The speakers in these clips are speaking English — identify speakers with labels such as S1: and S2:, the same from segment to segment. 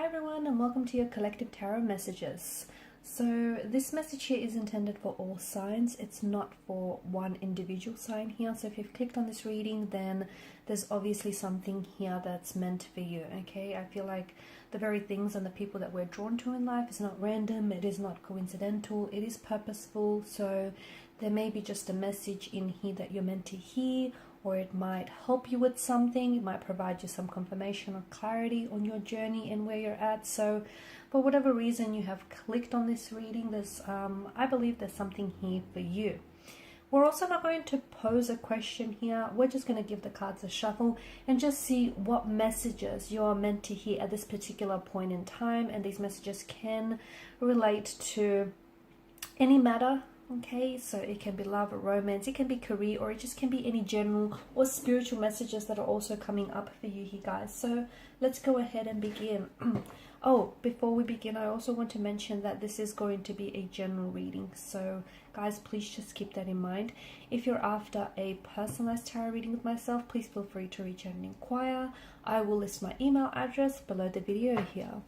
S1: Hi everyone, and welcome to your collective tarot messages. So this message here is intended for all signs. It's not for one individual sign here. So if you've clicked on this reading, then there's obviously something here that's meant for you. Okay, I feel like the very things and the people that we're drawn to in life is not random, it is not coincidental, it is purposeful. So there may be just a message in here that you're meant to hear, or it might help you with something. It might provide you some confirmation or clarity on your journey and where you're at. So for whatever reason you have clicked on this reading, there's I believe there's something here for you. We're also not going to pose a question here. We're just going to give the cards a shuffle and just see what messages you're meant to hear at this particular point in time. And these messages can relate to any matter. Okay, so it can be love or romance, it can be career, or it just can be any general or spiritual messages that are also coming up for you here, guys. So let's go ahead and begin. Oh, before we begin, I also want to mention that this is going to be a general reading. So guys, please just keep that in mind. If you're after a personalized tarot reading with myself, please feel free to reach out and inquire. I will list my email address below the video here.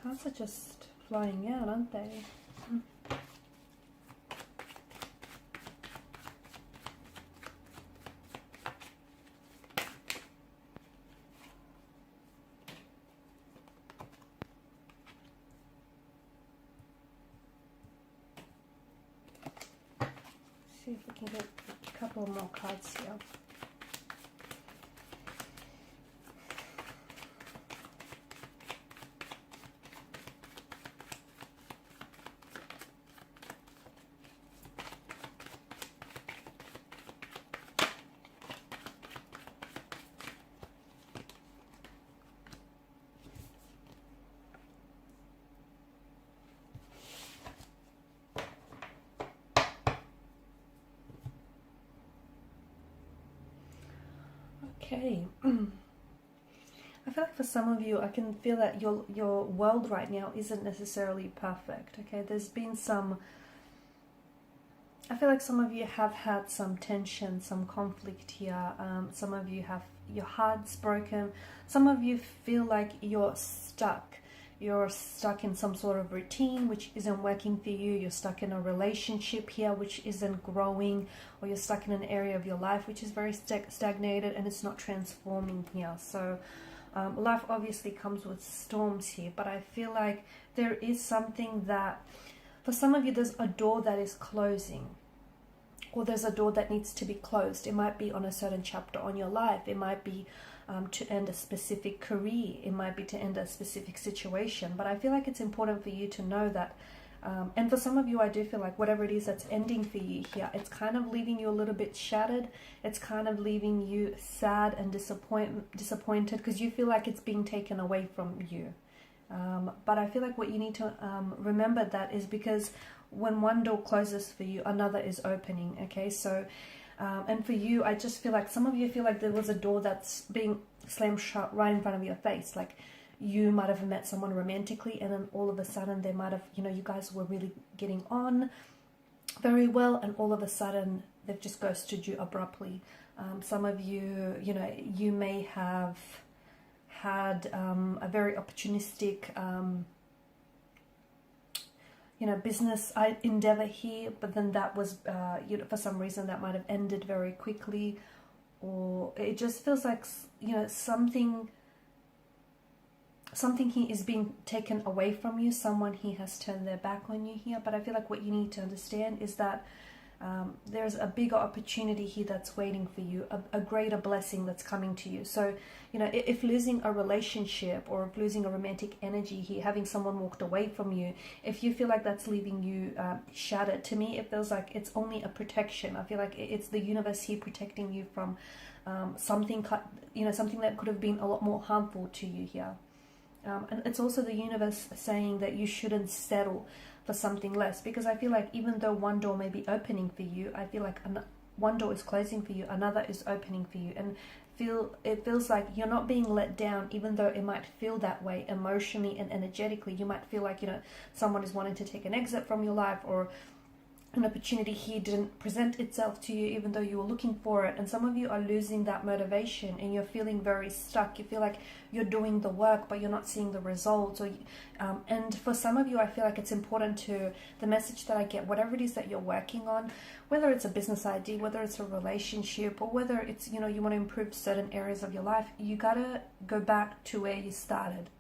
S1: Cards are just flying out, aren't they? See if we can get a couple more cards here. Okay. I feel like for some of you, I can feel that your world right now isn't necessarily perfect. Okay, there's been some, I feel like some of you have had some tension, some conflict here. Some of you have your hearts broken. Some of you feel like you're stuck. You're stuck in some sort of routine which isn't working for you. You're stuck in a relationship here which isn't growing, or you're stuck in an area of your life which is very stagnated and it's not transforming here. So life obviously comes with storms here, but I feel like there is something that, for some of you, there's a door that is closing, or there's a door that needs to be closed. It might be on a certain chapter on your life. It might be to end a specific career. It might be to end a specific situation. But I feel like it's important for you to know that, and for some of you, I do feel like whatever it is that's ending for you here, it's kind of leaving you a little bit shattered. It's kind of leaving you sad and disappointed because you feel like it's being taken away from you. But I feel like what you need to remember that is because when one door closes for you, another is opening. Okay, so and for you, I just feel like some of you feel like there was a door that's being slammed shut right in front of your face. Like you might have met someone romantically, and then all of a sudden they might have, you know, you guys were really getting on very well, and all of a sudden they've just ghosted you abruptly. Some of you, you know, you may have had a very opportunistic you know, business endeavor here, but then that was you know, for some reason that might have ended very quickly, or it just feels like, you know, something here is being taken away from you. Someone here has turned their back on you here. But I feel like what you need to understand is that There's a bigger opportunity here that's waiting for you, a greater blessing that's coming to you. So, you know, if losing a relationship or if losing a romantic energy here, having someone walked away from you, if you feel like that's leaving you shattered, to me, it feels like it's only a protection. I feel like it's the universe here protecting you from something, you know, something that could have been a lot more harmful to you here. And it's also the universe saying that you shouldn't settle for something less, because I feel like even though one door may be opening for you, I feel like one door is closing for you, another is opening for you, and it feels like you're not being let down, even though it might feel that way emotionally and energetically. You might feel like, you know, someone is wanting to take an exit from your life, or an opportunity here didn't present itself to you even though you were looking for it, and some of you are losing that motivation and you're feeling very stuck. You feel like you're doing the work but you're not seeing the results, or and for some of you, I feel like it's important to the message that I get, whatever it is that you're working on, whether it's a business idea, whether it's a relationship, or whether it's, you know, you want to improve certain areas of your life, you gotta go back to where you started.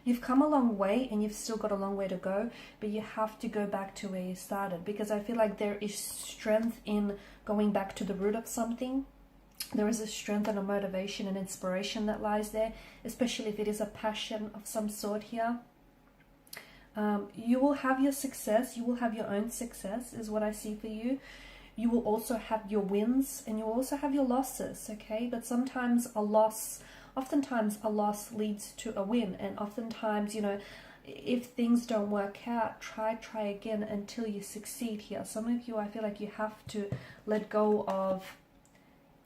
S1: You've come a long way and you've still got a long way to go, but you have to go back to where you started, because I feel like there is strength in going back to the root of something. There is a strength and a motivation and inspiration that lies there, especially if it is a passion of some sort here. You will have your success, you will have your own success, is what I see for you. You will also have your wins and you will also have your losses, okay? But oftentimes a loss leads to a win, and oftentimes, you know, if things don't work out, try again until you succeed here. Some of you, I feel like you have to let go of,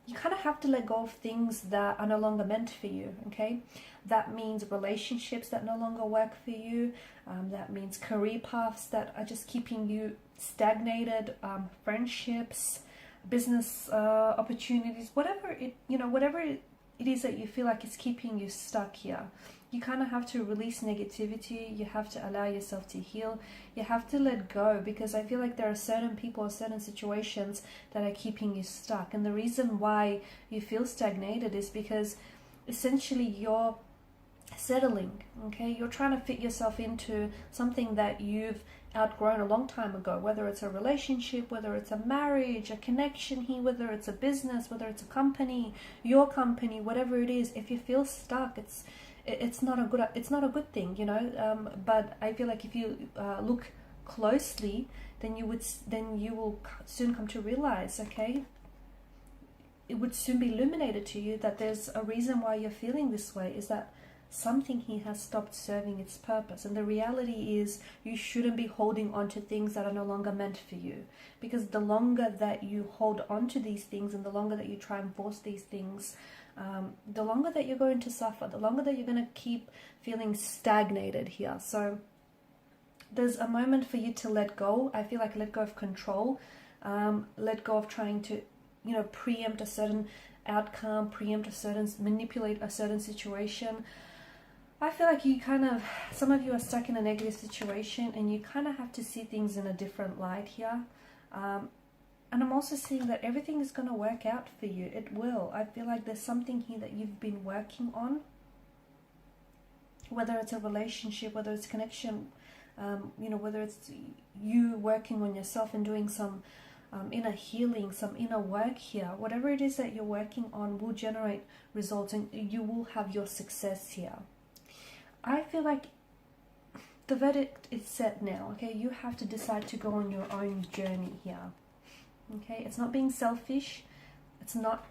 S1: you kind of have to let go of things that are no longer meant for you, okay? That means relationships that no longer work for you. That means career paths that are just keeping you stagnated, friendships, business opportunities, whatever it is that you feel like is keeping you stuck here. You kind of have to release negativity. You have to allow yourself to heal. You have to let go, because I feel like there are certain people or certain situations that are keeping you stuck. And the reason why you feel stagnated is because essentially you're settling, okay? You're trying to fit yourself into something that you've outgrown a long time ago, whether it's a relationship, whether it's a marriage, a connection here, whether it's a business, whether it's a company, your company, whatever it is. If you feel stuck, it's not a good thing, you know. But I feel like if you look closely, then you will soon come to realize, okay, it would soon be illuminated to you that there's a reason why you're feeling this way, is that something here has stopped serving its purpose. And the reality is you shouldn't be holding on to things that are no longer meant for you, because the longer that you hold on to these things and the longer that you try and force these things, the longer that you're going to suffer, the longer that you're going to keep feeling stagnated here. So there's a moment for you to let go. I feel like let go of control, let go of trying to, you know, preempt a certain outcome, manipulate a certain situation. I feel like some of you are stuck in a negative situation and you kind of have to see things in a different light here. And I'm also seeing that everything is going to work out for you. It will. I feel like there's something here that you've been working on, whether it's a relationship, whether it's connection, you know, whether it's you working on yourself and doing some inner healing, some inner work here. Whatever it is that you're working on will generate results and you will have your success here. I feel like the verdict is set now, okay? You have to decide to go on your own journey here, okay? It's not being selfish. It's not,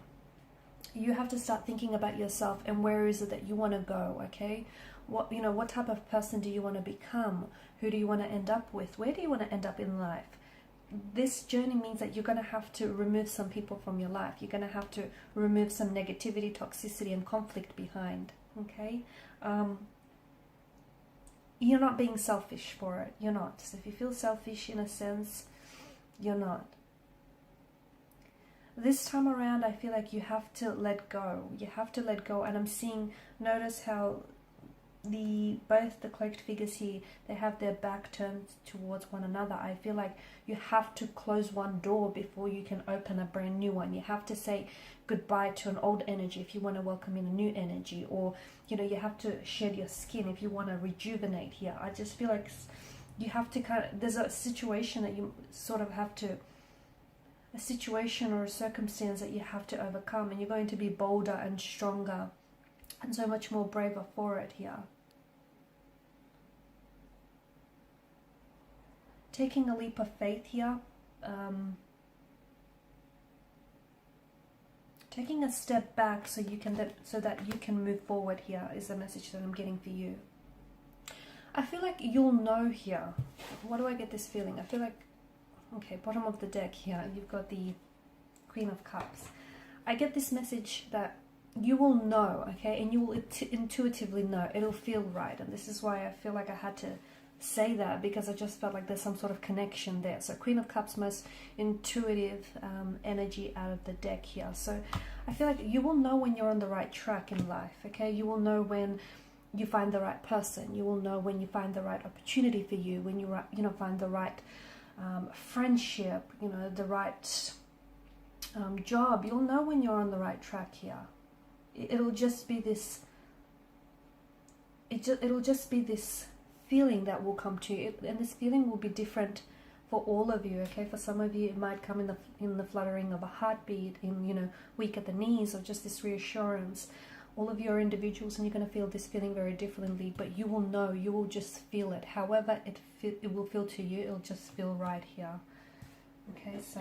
S1: you have to start thinking about yourself and where is it that you want to go, okay? What type of person do you want to become? Who do you want to end up with? Where do you want to end up in life? This journey means that you're going to have to remove some people from your life. You're going to have to remove some negativity, toxicity, and conflict behind, okay? You're not being selfish for it. You're not. So if you feel selfish in a sense, you're not. This time around, I feel like you have to let go. You have to let go. And I'm seeing, notice how both the cloaked figures here, they have their back turned towards one another. I feel like you have to close one door before you can open a brand new one. You have to say goodbye to an old energy if you want to welcome in a new energy, or you know, you have to shed your skin if you want to rejuvenate here. I just feel like you have to there's a situation that you sort of have to a situation or a circumstance that you have to overcome, and you're going to be bolder and stronger and so much more braver for it here. Taking a leap of faith here, taking a step back so that you can move forward here is the message that I'm getting for you. I feel like you'll know here. What do I get this feeling? I feel like, okay, bottom of the deck here, you've got the Queen of Cups. I get this message that you will know, okay, and you will intuitively know. It'll feel right, and this is why I feel like I had to say that, because I just felt like there's some sort of connection there. So Queen of Cups, most intuitive energy out of the deck here. So I feel like you will know when you're on the right track in life, okay? You will know when you find the right person. You will know when you find the right opportunity for you, when you find the right friendship, the right job. You'll know when you're on the right track here. It'll just be this feeling that will come to you, and this feeling will be different for all of you, okay? For some of you it might come in the fluttering of a heartbeat, in weak at the knees, or just this reassurance. All of you are individuals, and you're going to feel this feeling very differently, but you will know, you will just feel it. However it will feel to you, it'll just feel right here. Okay, so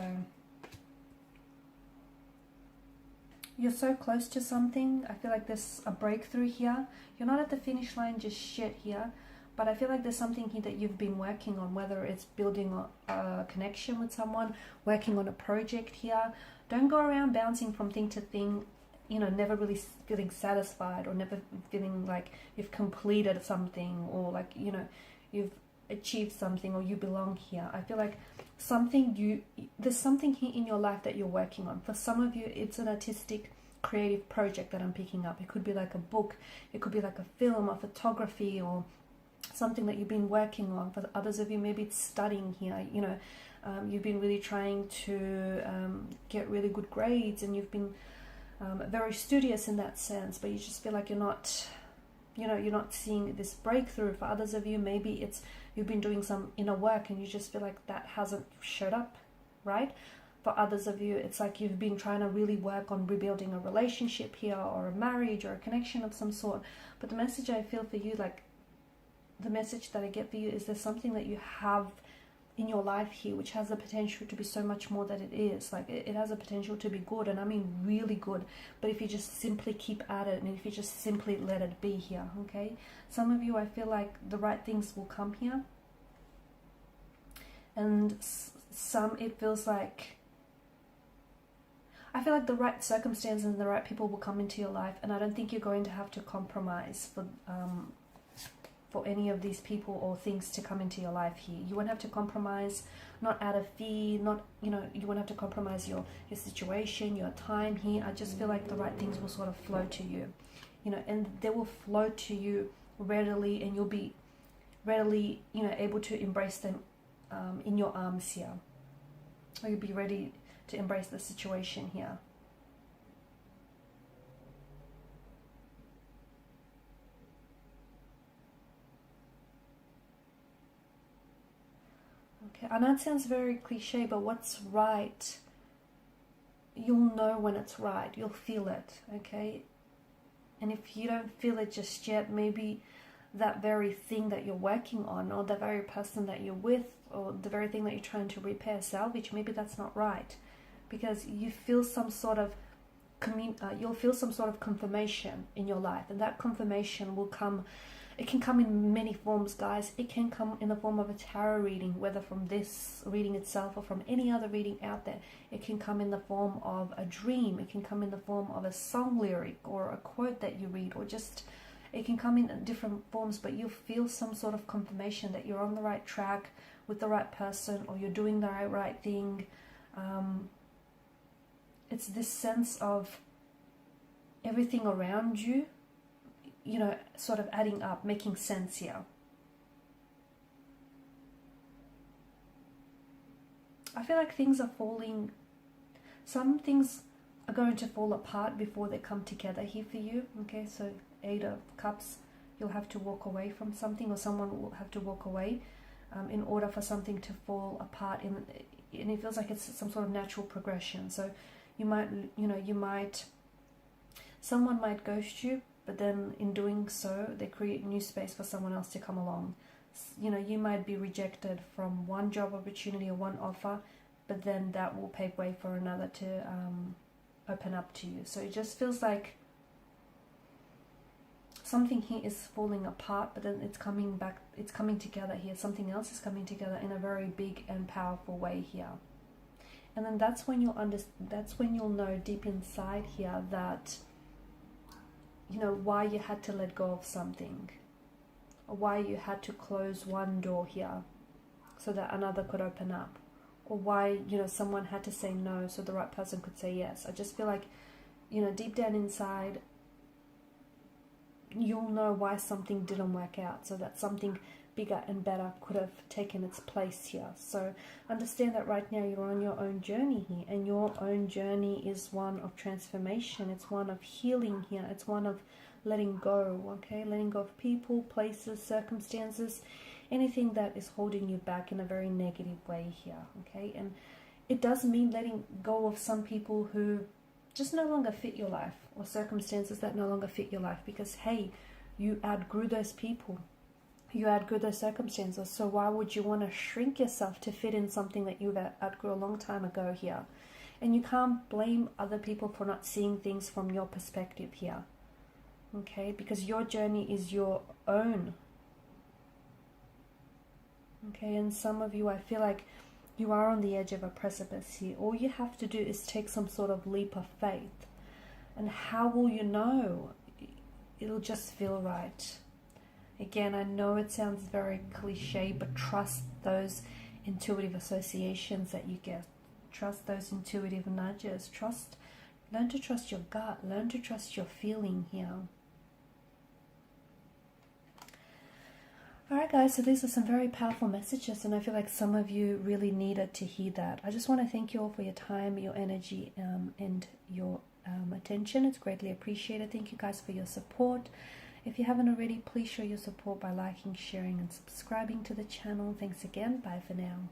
S1: you're so close to something. I feel like there's a breakthrough here. You're not at the finish line just yet here, but I feel like there's something here that you've been working on, whether it's building a connection with someone, working on a project here. Don't go around bouncing from thing to thing, never really feeling satisfied, or never feeling like you've completed something, or like, you've achieved something, or you belong here. I feel like there's something here in your life that you're working on. For some of you, it's an artistic, creative project that I'm picking up. It could be like a book, it could be like a film, or photography, or something that you've been working on. For others of you, maybe it's studying here. You've been really trying to get really good grades, and you've been very studious in that sense, but you just feel like you're not seeing this breakthrough. For others of you, maybe it's you've been doing some inner work, and you just feel like that hasn't showed up, right? For others of you, it's like you've been trying to really work on rebuilding a relationship here, or a marriage, or a connection of some sort. But the message I feel for you, like the message that I get for you, is there's something that you have in your life here which has the potential to be so much more than it is. Like it has a potential to be good, and I mean really good, but if you just simply keep at it, and if you just simply let it be here, okay? Some of you, I feel like the right things will come here, and some it feels like, I feel like the right circumstances and the right people will come into your life, and I don't think you're going to have to compromise for any of these people or things to come into your life here. You won't have to compromise, not out of fear, not, you won't have to compromise your situation, your time here. I just feel like the right things will sort of flow to you, and they will flow to you readily, and you'll be readily, able to embrace them in your arms here. Or you'll be ready to embrace the situation here. Okay, I know it sounds very cliche, but what's right, you'll know when it's right. You'll feel it, okay? And if you don't feel it just yet, maybe that very thing that you're working on, or the very person that you're with, or the very thing that you're trying to repair, salvage, maybe that's not right, because you feel some sort of you'll feel some sort of confirmation in your life, and that confirmation will come. It can come in many forms, guys. It can come in the form of a tarot reading, whether from this reading itself or from any other reading out there. It can come in the form of a dream. It can come in the form of a song lyric, or a quote that you read, or just, it can come in different forms, but you'll feel some sort of confirmation that you're on the right track with the right person, or you're doing the right thing. It's this sense of everything around you, sort of adding up, making sense here. I feel like things are falling, some things are going to fall apart before they come together here for you, okay? So 8 of Cups, you'll have to walk away from something, or someone will have to walk away in order for something to fall apart and it feels like it's some sort of natural progression. So you might, someone might ghost you, but then in doing so, they create new space for someone else to come along. You might be rejected from one job opportunity or one offer, but then that will pave way for another to open up to you. So it just feels like something here is falling apart, but then it's coming back, it's coming together here. Something else is coming together in a very big and powerful way here. And then that's when you'll know deep inside here that, why you had to let go of something, or why you had to close one door here so that another could open up, or why, someone had to say no so the right person could say yes. I just feel like, deep down inside, you'll know why something didn't work out, so that something bigger and better could have taken its place here. So understand that right now you're on your own journey here, and your own journey is one of transformation. It's one of healing here. It's one of letting go, okay? Letting go of people, places, circumstances, anything that is holding you back in a very negative way here, okay? And it does mean letting go of some people who just no longer fit your life, or circumstances that no longer fit your life, because hey, you outgrew those people, you outgrew those circumstances. So why would you want to shrink yourself to fit in something that you outgrew a long time ago here? And you can't blame other people for not seeing things from your perspective here, okay? Because your journey is your own, okay? And some of you, I feel like you are on the edge of a precipice here. All you have to do is take some sort of leap of faith. And how will you know? It'll just feel right. Again, I know it sounds very cliche, but trust those intuitive associations that you get. Trust those intuitive nudges. Learn to trust your gut. Learn to trust your feeling here. Alright guys, so these are some very powerful messages, and I feel like some of you really needed to hear that. I just want to thank you all for your time, your energy, and your attention. It's greatly appreciated. Thank you guys for your support. If you haven't already, please show your support by liking, sharing, and subscribing to the channel. Thanks again. Bye for now.